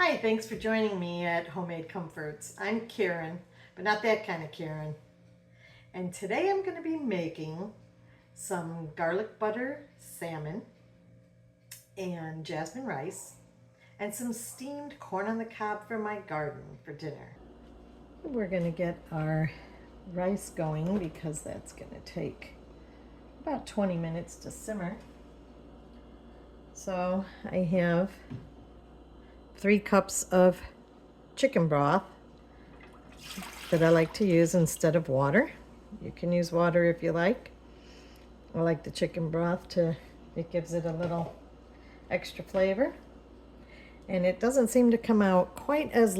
Hi, thanks for joining me at Homemade Comforts. I'm Karen, but not that kind of Karen. And today I'm going to be making some garlic butter salmon and jasmine rice and some steamed corn on the cob from my garden for dinner. We're going to get our rice going because that's going to take about 20 minutes to simmer. So I have 3 cups of chicken broth that I like to use instead of water. You can use water if you like. I like the chicken broth it gives it a little extra flavor. And it doesn't seem to come out quite as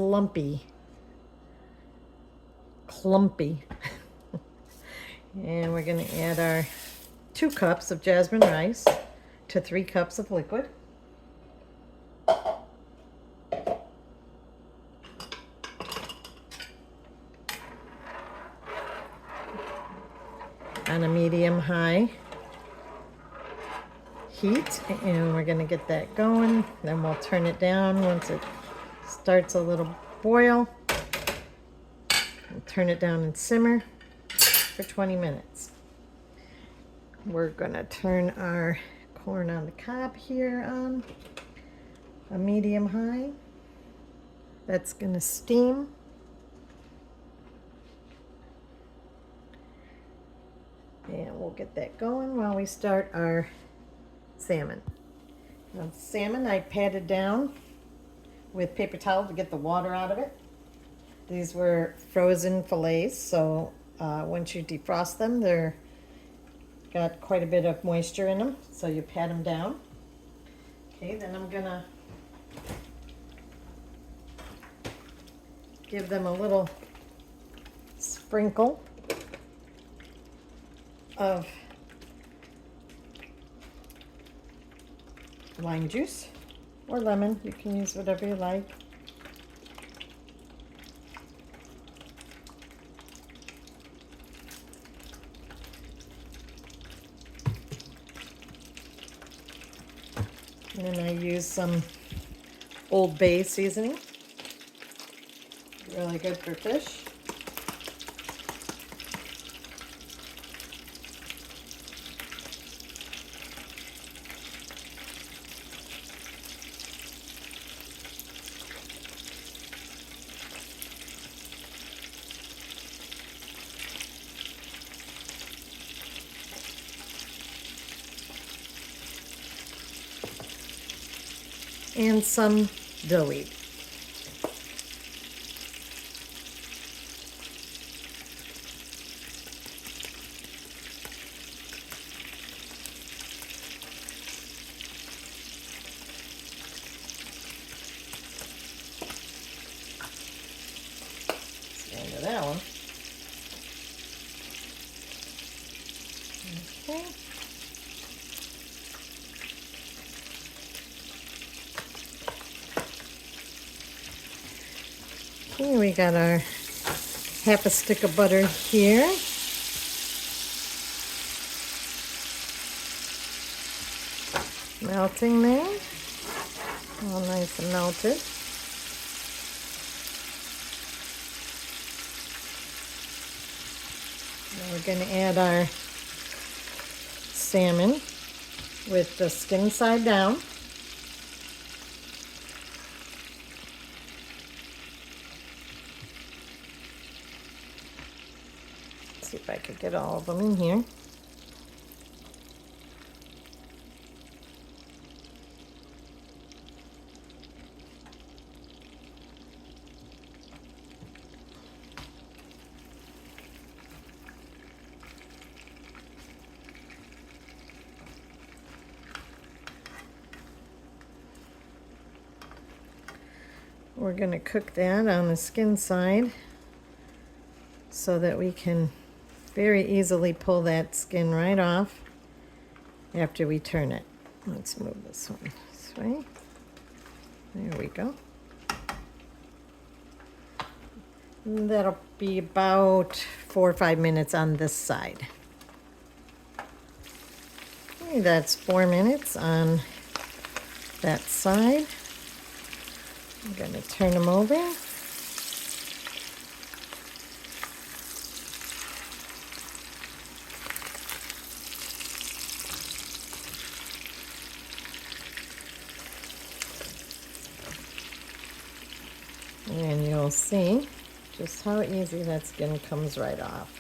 clumpy. And we're going to add our 2 cups of jasmine rice to 3 cups of liquid. On a medium-high heat, and we're going to get that going. Then we'll turn it down once it starts a little boil. We'll turn it down and simmer for 20 minutes. We're going to turn our corn on the cob here on a medium-high. That's going to steam. And we'll get that going while we start our salmon. Now, the salmon I patted down with paper towel to get the water out of it. These were frozen fillets, so once you defrost them, they're got quite a bit of moisture in them, so you pat them down. Okay, then I'm gonna give them a little sprinkle of lime juice or lemon. You can use whatever you like. And then I use some Old Bay seasoning. Really good for fish. And some dill weed. That's the end of that one. Okay. Okay, we got our half a stick of butter here. Melting there. All nice and melted. Now we're going to add our salmon with the skin side down. See if I could get all of them in here. We're going to cook that on the skin side so that we can very easily pull that skin right off after we turn it. Let's move this one this way. There we go. And that'll be about 4 or 5 minutes on this side. Okay, that's 4 minutes on that side. I'm going to turn them over. And you'll see just how easy that skin comes right off.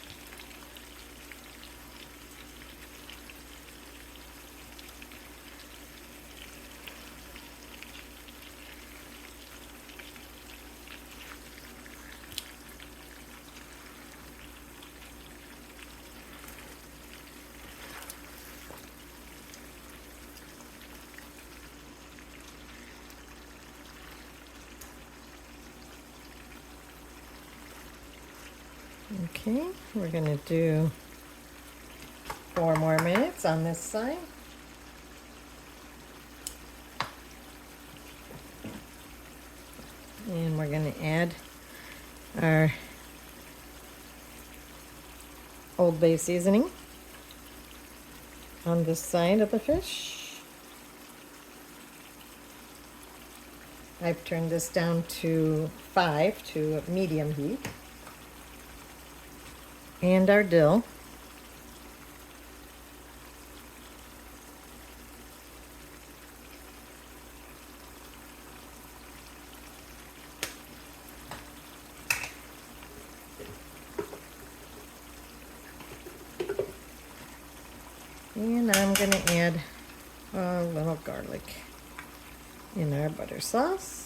Okay, we're going to do 4 more minutes on this side. And we're going to add our Old Bay seasoning on this side of the fish. I've turned this down to 5 to medium heat. And our dill. And I'm going to add a little garlic in our butter sauce.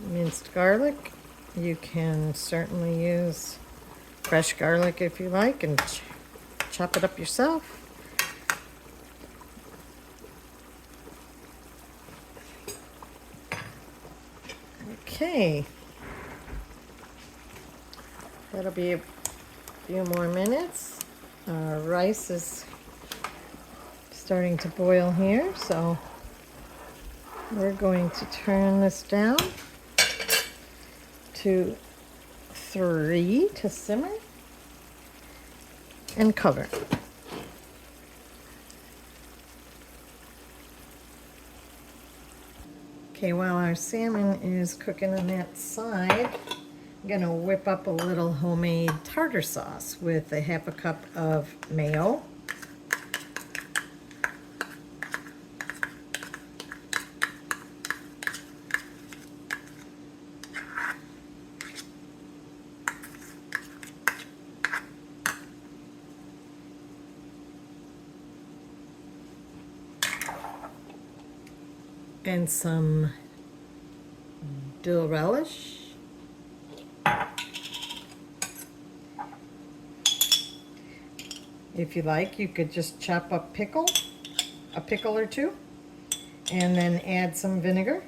Minced garlic. You can certainly use fresh garlic if you like and chop it up yourself. Okay, that'll be a few more minutes. Our rice is starting to boil here, so we're going to turn this down to 3 to simmer and cover. Okay, while our salmon is cooking on that side, I'm going to whip up a little homemade tartar sauce with a 1/2 cup of mayo, and some dill relish. If you like, you could just chop up a pickle or two, and then add some vinegar.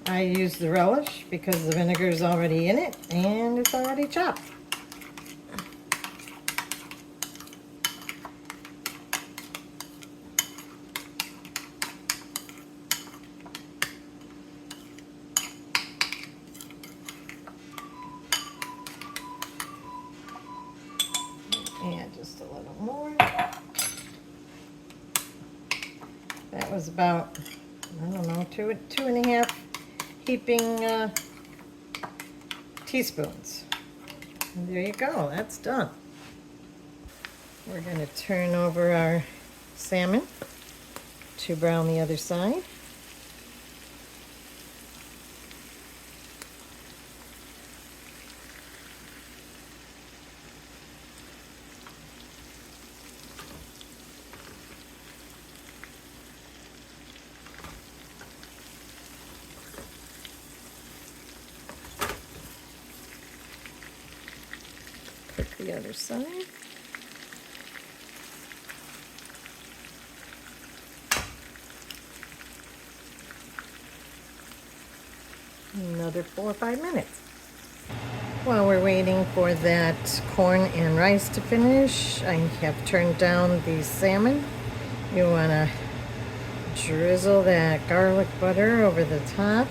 I use the relish because the vinegar is already in it and it's already chopped. And just a little more. That was about, I don't know, two and a half heaping teaspoons. And there you go, that's done. We're going to turn over our salmon to brown the other side. Cook the other side. Another 4 or 5 minutes. While we're waiting for that corn and rice to finish, I have turned down the salmon. You want to drizzle that garlic butter over the top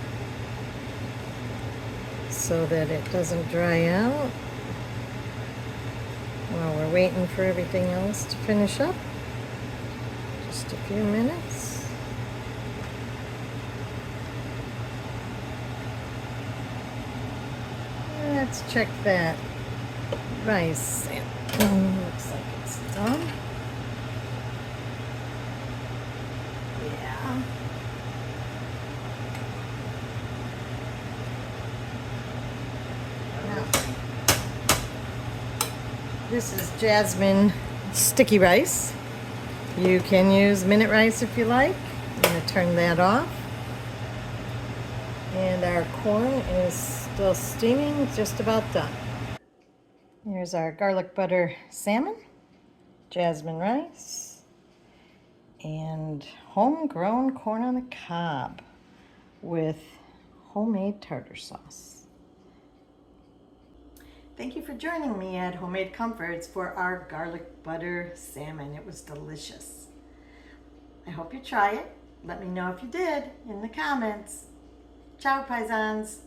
so that it doesn't dry out. waiting for everything else to finish up. Just a few minutes. Let's check that rice. Looks like it's done. Yeah. Now, this is jasmine sticky rice. You can use minute rice if you like. I'm going to turn that off. And our corn is still steaming, just about done. Here's our garlic butter salmon, jasmine rice, and homegrown corn on the cob with homemade tartar sauce. Thank you for joining me at Homemade Comforts for our garlic butter salmon. It was delicious. I hope you try it. Let me know if you did in the comments. Ciao, paisans.